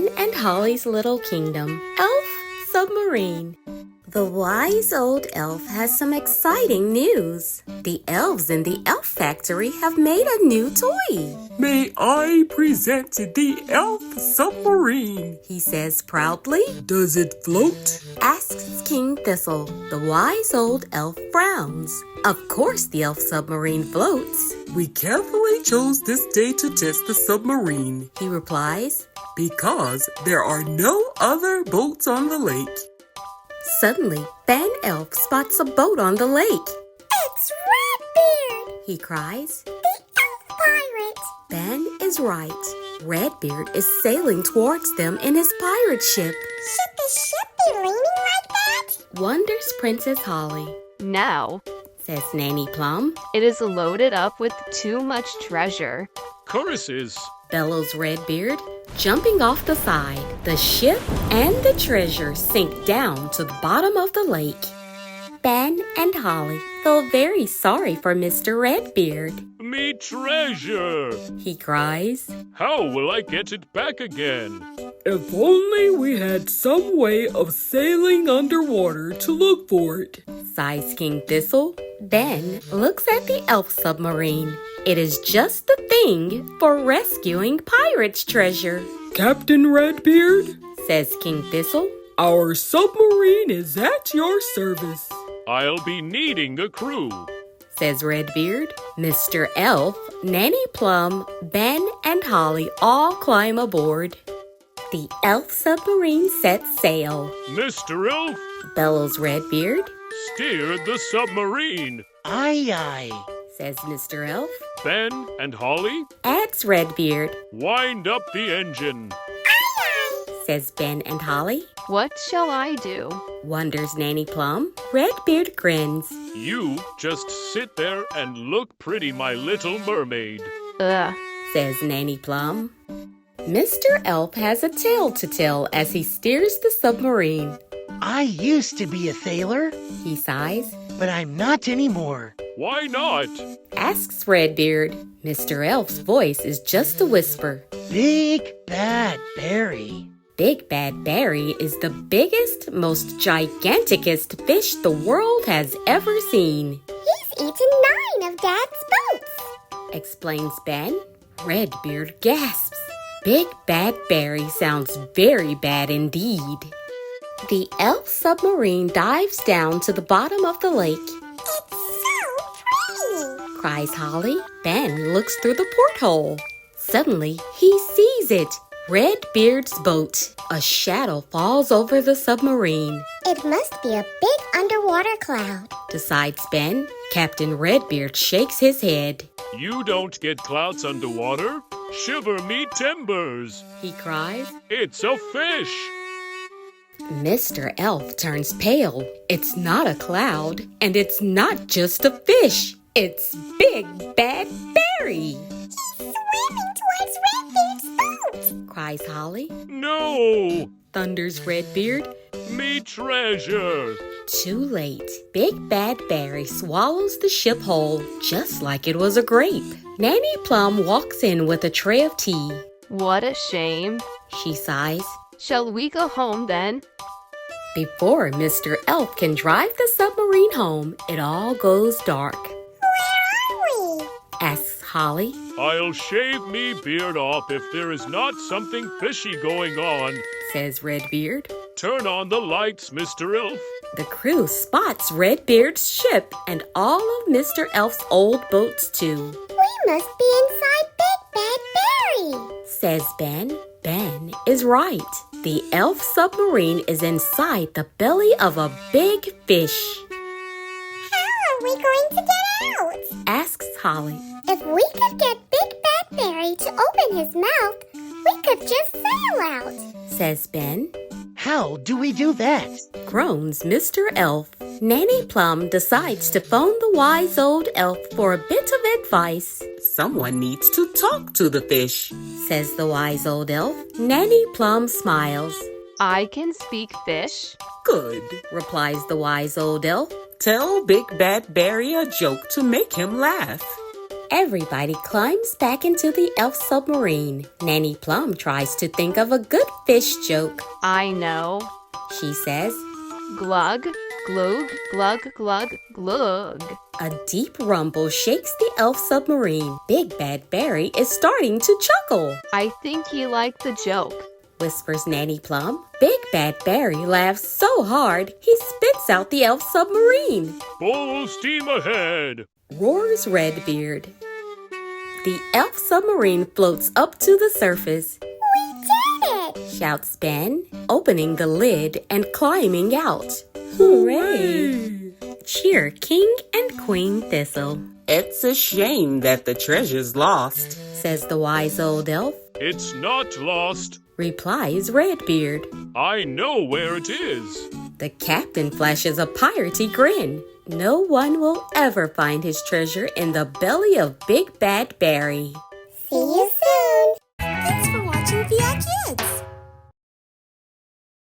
Ben and Holly's Little Kingdom, Elf Submarine. The wise old elf has some exciting news. The elves in the elf factory have made a new toy. May I present the elf submarine? He says proudly. Does it float? Asks King Thistle. The wise old elf frowns. Of course the elf submarine floats. We carefully chose this day to test the submarine, he replies, because there are no other boats on the lake. Suddenly, Ben Elf spots a boat on the lake. It's Redbeard, he cries. the elf pirate. Ben is right. Redbeard is sailing towards them in his pirate ship. Should the ship be leaning like that? Wonders Princess Holly. Now, Says Nanny Plum. it is loaded up with too much treasure. Curses! Bellows Redbeard. Jumping off the side, the ship and the treasure sink down to the bottom of the lake. Ben and Holly feel very sorry for Mr. Redbeard. Me treasure! He cries. How will I get it back again? If only we had some way of sailing underwater to look for it. Sighs King Thistle. Ben looks at the elf submarine. It is just the thing for rescuing pirates' treasure, Captain Redbeard, says King Thistle. our submarine is at your service. I'll be needing a crew. Says Redbeard. Mr. Elf, Nanny Plum, Ben, and Holly all climb aboard. The elf submarine sets sail. Mr. Elf, Bellows Redbeard. steer the submarine. Aye, aye. Says Mr. Elf. Ben and Holly, Adds Redbeard. wind up the engine. Says Ben and Holly. What shall I do? Wonders Nanny Plum. Redbeard grins. You just sit there and look pretty, my little mermaid. Ugh. Says Nanny Plum. Mr. Elf has a tale to tell as he steers the submarine. I used to be a sailor, He sighs. but I'm not anymore. Why not? Asks Redbeard. Mr. Elf's voice is just a whisper. Big Bad Berry. Big Bad Berry is the biggest, most giganticest fish the world has ever seen, He's eaten 9 of Dad's boats. explains Ben. Redbeard gasps. Big Bad Berry sounds very bad indeed. The elf submarine dives down to the bottom of the lake, It's so pretty. cries Holly. Ben looks through the porthole. Suddenly, he sees it. Redbeard's boat. A shadow falls over the submarine, It must be a big underwater cloud. decides Ben. Captain Redbeard shakes his head. You don't get clouds underwater. Shiver me timbers. He cries. It's a fish. Mr. Elf turns pale. It's not a cloud, and it's not just a fish. It's Big Bad Berry, Swimming towards Redbeard's boat. cries Holly. No! Thunders Redbeard. Me treasure. Too late. Big Bad Berry swallows the ship whole, just like it was a grape. Nanny Plum walks in with a tray of tea. What a shame. She sighs. Shall we go home then? Before Mr. Elf can drive the submarine home, it all goes dark. Where are we? Asks Holly. I'll shave me beard off if there is not something fishy going on. Says Redbeard. Turn on the lights, Mr. Elf. The crew spots Redbeard's ship and all of Mr. Elf's old boats too, We must be inside Big Bad Berry. says Ben. Ben is right. The elf submarine is inside the belly of a big fish, How are we going to get out? asks Holly. If we could get Big Bad Berry to open his mouth, we could just sail out. Says Ben. How do we do that? Groans Mr. Elf. Nanny Plum decides to phone the wise old elf for a bit of advice. Someone needs to talk to the fish. Says the wise old elf. Nanny Plum smiles. I can speak fish. Good. Replies the wise old elf. Tell Big Bad Berry a joke to make him laugh. Everybody climbs back into the elf submarine. Nanny Plum tries to think of a good fish joke. I know. She says, Glug, glug, glug, glug, glug. a deep rumble shakes the elf submarine. Big Bad Barry is starting to chuckle, I think he liked the joke. whispers Nanny Plum. Big Bad Barry laughs so hard he spits out the elf submarine. Full steam ahead. Roars Redbeard. The elf submarine floats up to the surface, We did it! shouts Ben, opening the lid and climbing out. Hooray! Cheer King and Queen Thistle, It's a shame that the treasure's lost. says the wise old elf. It's not lost. Replies Redbeard. I know where it is. The captain flashes a piratey grin. No one will ever find his treasure in the belly of Big Bad Barry. See you soon!